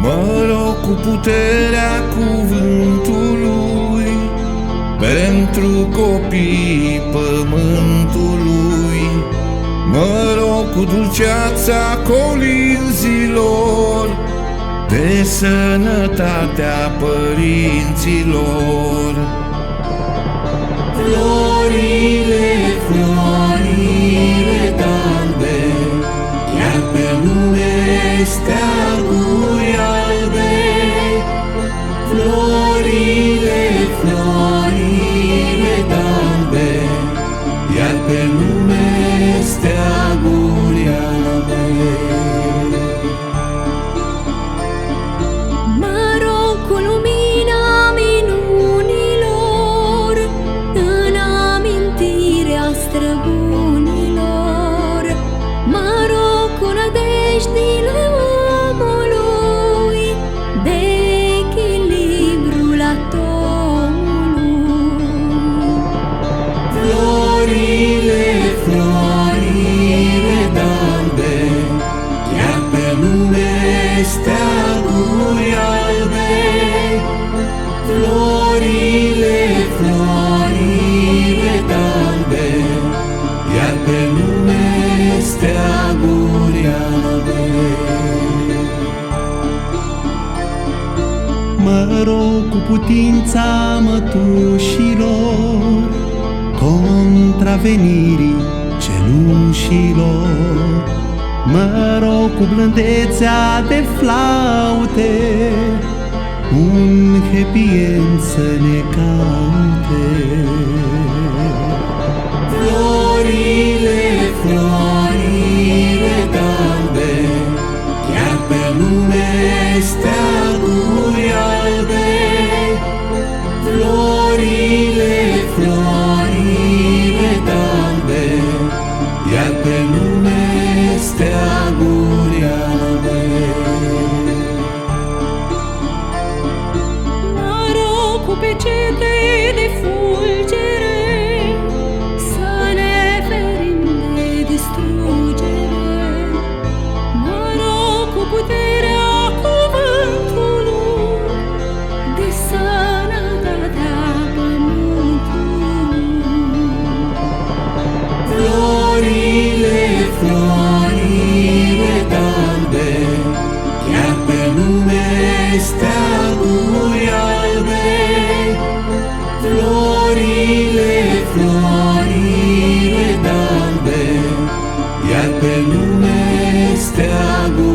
Mă rog cu puterea cuvântului pentru copiii pământului. Mă rog cu dulceața colinzilor de sănătatea părinților. Florile, florile galbe, iar pe lume steaguri albe. Florile, florile galbe, iar pe lume steaguri albe. Mă rog cu lumina minunilor în amintirea străbunilor. Mă rog cu nădejdile omului de echilibrul atomului. Florile, florile galbe, iar pe lume steaguri albe. Florile, florile galbe, iar pe lume steaguri albe. Mă rog cu putința mătușilor contra venirii cenușilor. Mă rog cu blândețea de flaute un happy end să ne caute. Florile, florile galbe, iar pe lume steaguri albe. Florile, florile galbe, iar pe lume steaguri albe. Mă rog cu pecete de fulgere să ne ferim de distrugere. Mă rog cu puterea cuvântului de sănătatea pământului. Florile, florile galbe, iar pe lume steaguri albe. Florile, florile galbe, iar pe lume steaguri